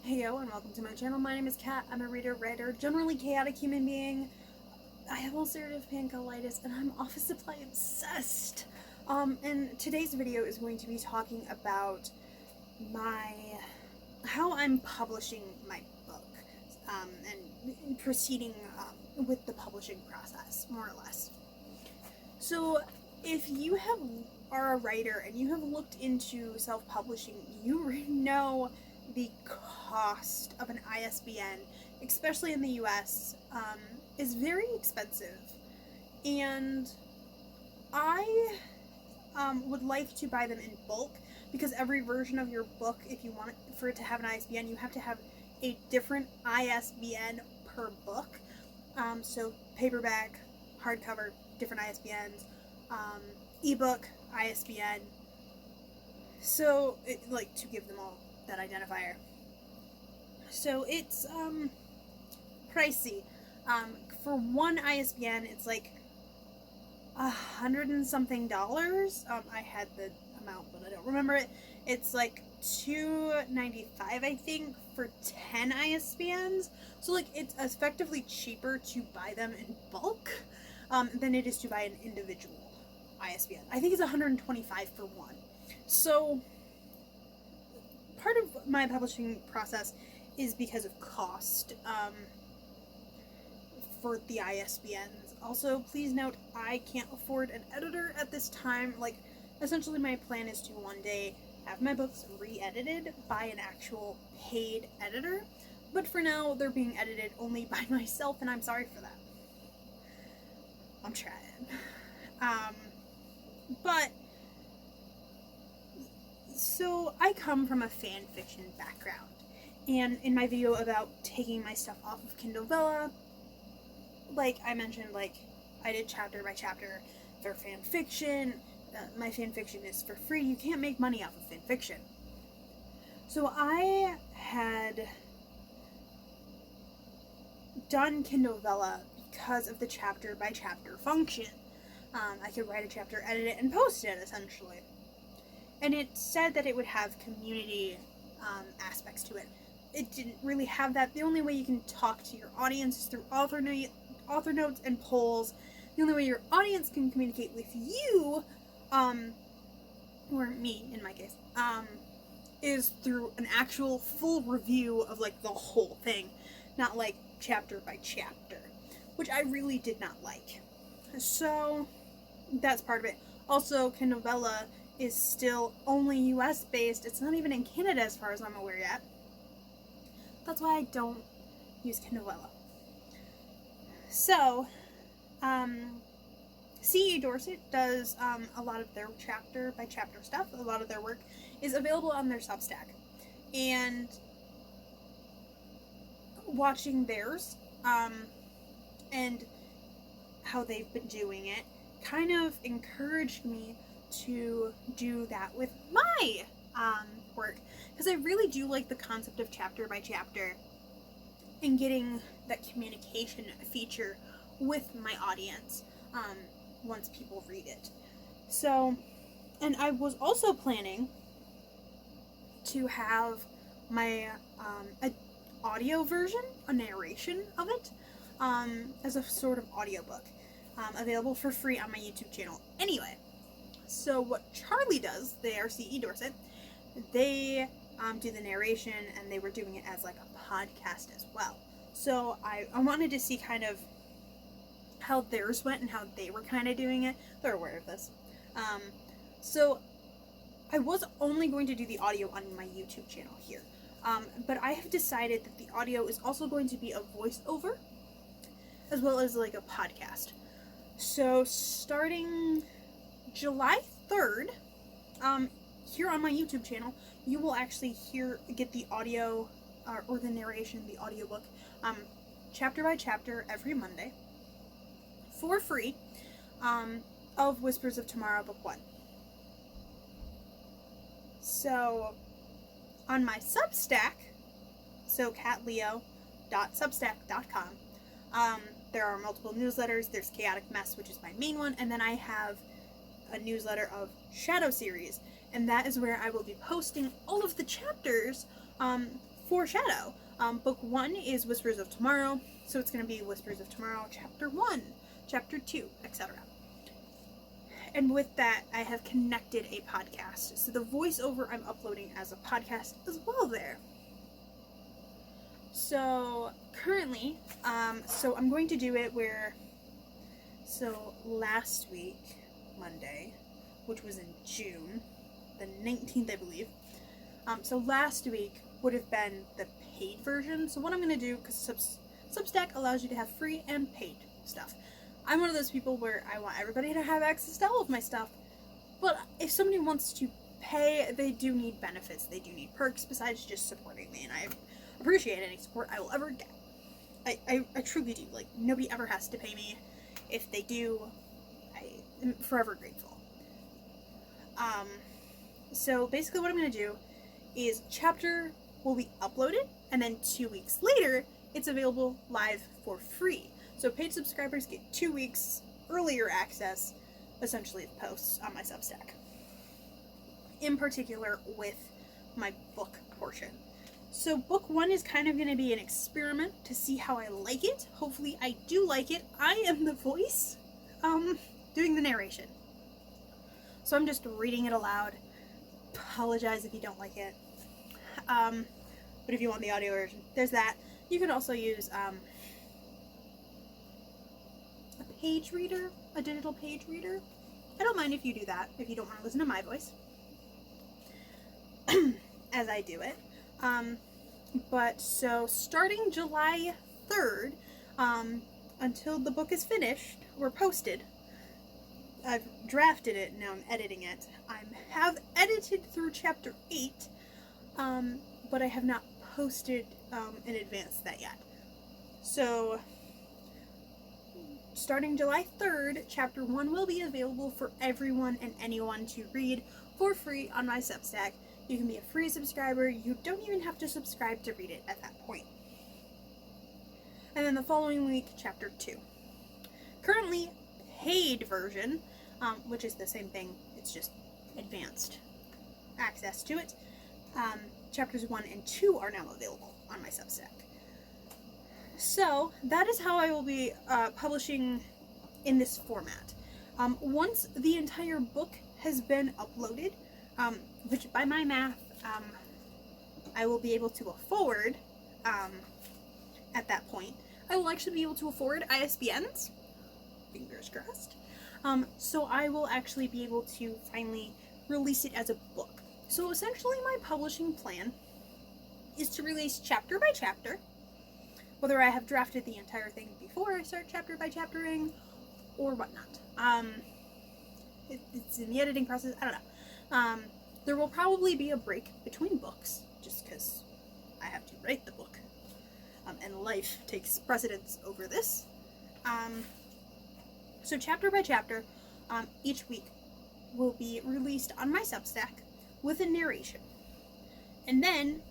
Heyo and welcome to my channel. My name is Kat. I'm a reader, writer, generally chaotic human being. I have ulcerative pancreatitis and I'm office supply obsessed. And today's video is going to be talking about how I'm publishing my book and proceeding with the publishing process, more or less. So if you are a writer and you have looked into self-publishing, you know the cost of an ISBN, especially in the US, is very expensive. And I would like to buy them in bulk, because every version of your book, if you want for it to have an ISBN, you have to have a different ISBN per book. So paperback, hardcover, different ISBNs, ebook, ISBN. So to give them all that identifier. So it's pricey. For one ISBN, it's like $100 and something. I had the amount, but I don't remember it. It's like $295, I think, for 10 ISBNs. So it's effectively cheaper to buy them in bulk than it is to buy an individual ISBN. I think it's $125 for one. So part of my publishing process is because of cost for the ISBNs. Also, please note, I can't afford an editor at this time. Essentially my plan is to one day have my books re-edited by an actual paid editor, but for now they're being edited only by myself, and I'm sorry for that. I'm trying. So I come from a fan fiction background, and in my video about taking my stuff off of Kindlevella, I mentioned, I did chapter by chapter for fan fiction. My fan fiction is for free. You can't make money off of fan fiction. So I had done Kindlevella because of the chapter by chapter function. I could write a chapter, edit it, and post it, essentially. And it said that it would have community aspects to it. It didn't really have that. The only way you can talk to your audience is through author notes and polls. The only way your audience can communicate with you, or me in my case, is through an actual full review of the whole thing, not chapter by chapter, which I really did not like. So that's part of it. Also, Kindlevella is still only US based. It's not even in Canada as far as I'm aware yet. That's why I don't use Kindlevella. So, C.E. Dorset does a lot of their chapter by chapter stuff. A lot of their work is available on their Substack. And watching theirs and how they've been doing it kind of encouraged me to do that with my work, because I really do like the concept of chapter by chapter and getting that communication feature with my audience once people read it. So, and I was also planning to have my audio version, a narration of it, as a sort of audiobook, available for free on my YouTube channel. Anyway, so what Charlie does, they are C.E. Dorset, they do the narration, and they were doing it as a podcast as well. So I wanted to see kind of how theirs went and how they were kind of doing it. They're aware of this. So I was only going to do the audio on my YouTube channel here. But I have decided that the audio is also going to be a voiceover, as well as a podcast. So starting July 3rd, here on my YouTube channel, you will actually get the audio, or the narration, the audiobook, chapter by chapter every Monday, for free, of Whispers of Tomorrow, Book 1. So, on my Substack, so catleo.substack.com, there are multiple newsletters. There's Chaotic Mess, which is my main one, and then I have a newsletter of Shadow Series, and that is where I will be posting all of the chapters foreshadow. Book 1 is Whispers of Tomorrow, so it's going to be Whispers of Tomorrow, Chapter 1, Chapter 2, etc. And with that, I have connected a podcast. So the voiceover I'm uploading as a podcast as well there. So currently, so I'm going to do it where, so last week, Monday, which was in June, the 19th, I believe. So last week would have been the paid version. So what I'm going to do, because Substack allows you to have free and paid stuff. I'm one of those people where I want everybody to have access to all of my stuff. But if somebody wants to pay, they do need benefits. They do need perks besides just supporting me. And I appreciate any support I will ever get. I truly do. Like, nobody ever has to pay me. If they do, I am forever grateful. So basically what I'm going to do is chapter will be uploaded, and then 2 weeks later, it's available live for free. So paid subscribers get 2 weeks earlier access, essentially, to posts on my Substack. In particular, with my book portion. So book 1 is kind of going to be an experiment to see how I like it. Hopefully I do like it. I am the voice, doing the narration. So I'm just reading it aloud. Apologize if you don't like it. But if you want the audio version, there's that. You can also use a page reader, a digital page reader. I don't mind if you do that, if you don't want to listen to my voice as I do it. But so starting July 3rd, until the book is finished or posted, I've drafted it, now I'm editing it. I have edited through chapter 8, but I have not posted in advance that yet. So, starting July 3rd, chapter 1 will be available for everyone and anyone to read for free on my Substack. You can be a free subscriber. You don't even have to subscribe to read it at that point. And then the following week, chapter 2. Currently, paid version, which is the same thing, it's just advanced access to it. Chapters 1 and 2 are now available on my Substack. So, that is how I will be publishing in this format. Once the entire book has been uploaded, which by my math, I will be able to afford at that point. I will actually be able to afford ISBNs. Fingers crossed. So I will actually be able to finally release it as a book. So essentially my publishing plan is to release chapter by chapter, whether I have drafted the entire thing before I start chapter by chaptering or whatnot. It's in the editing process, I don't know. There will probably be a break between books, just because I have to write the book, and life takes precedence over this. So chapter by chapter, each week will be released on my Substack with a narration. And then,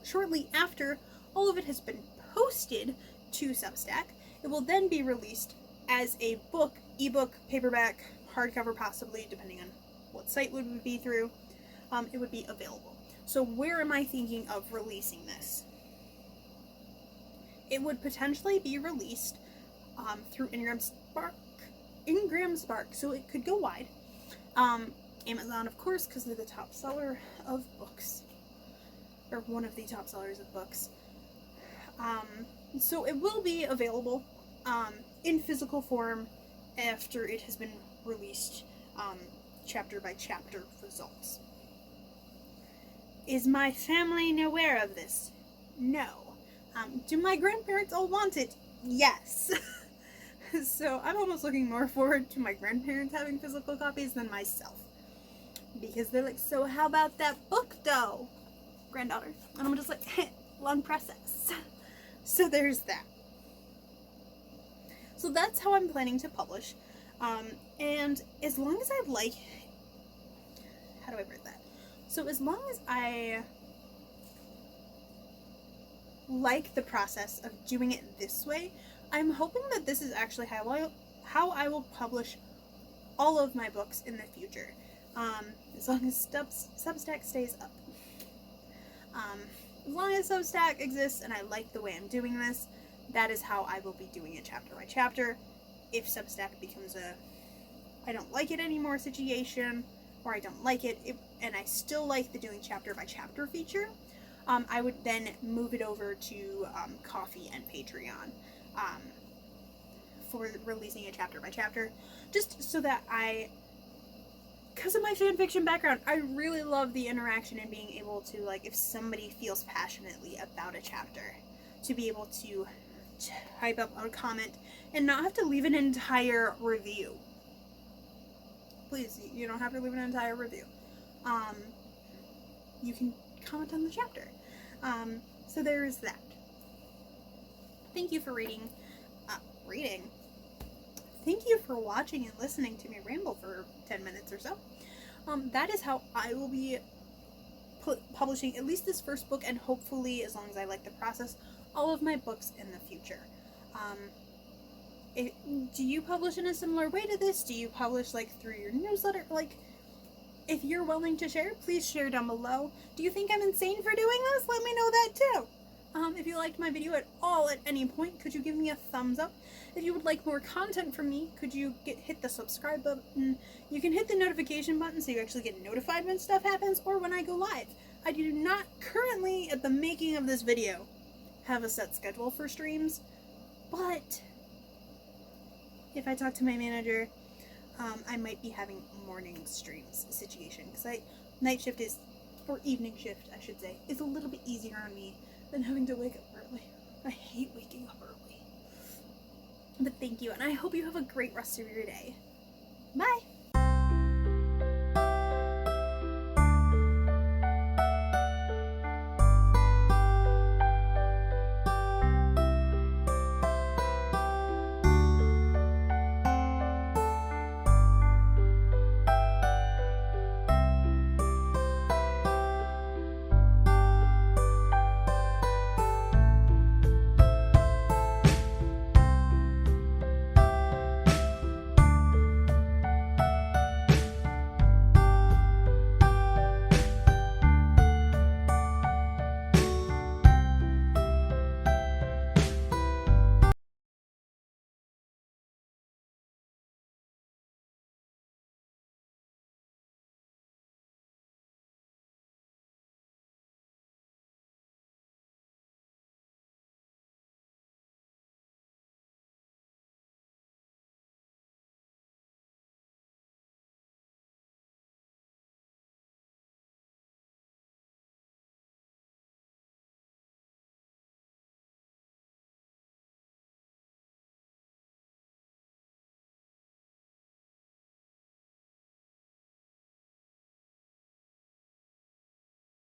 shortly after all of it has been posted to Substack, it will then be released as a book, ebook, paperback, hardcover possibly, depending on what site would it be through. It would be available. So where am I thinking of releasing this? It would potentially be released through Ingram Spark, so it could go wide. Amazon, of course, because they're the top seller of books, or one of the top sellers of books. So it will be available in physical form after it has been released, chapter by chapter results. Is my family aware of this? No. Do my grandparents all want it? Yes. So I'm almost looking more forward to my grandparents having physical copies than myself. Because they're like, so how about that book though, granddaughter? And I'm just like, long process. So there's that. So that's how I'm planning to publish. And as long as I like, how do I word that? So as long as I like the process of doing it this way, I'm hoping that this is actually how I will publish all of my books in the future, as long as Substack stays up. As long as Substack exists and I like the way I'm doing this, that is how I will be doing it chapter by chapter. If Substack becomes a I don't like it anymore situation, or I don't like it, and I still like the doing chapter by chapter feature, I would then move it over to Ko-fi and Patreon for releasing it chapter by chapter, just so that because of my fanfiction background, I really love the interaction and being able to, like, if somebody feels passionately about a chapter, to be able to type up a comment and not have to leave an entire review. Please, you don't have to leave an entire review. You can comment on the chapter. So there's that. Thank you for reading. Thank you for watching and listening to me ramble for 10 minutes or so. That is how I will be publishing at least this first book, and hopefully, as long as I like the process, all of my books in the future. Do you publish in a similar way to this? Do you publish, like, through your newsletter? Like, if you're willing to share, please share down below. Do you think I'm insane for doing this? Let me know that too. If you liked my video at all at any point, could you give me a thumbs up? If you would like more content from me, could you hit the subscribe button? You can hit the notification button so you actually get notified when stuff happens or when I go live. I do not currently, at the making of this video, have a set schedule for streams, but if I talk to my manager, I might be having morning streams situation, because night shift is, or evening shift I should say, is a little bit easier on me than having to wake up early. I hate waking up early. But thank you, and I hope you have a great rest of your day. Bye!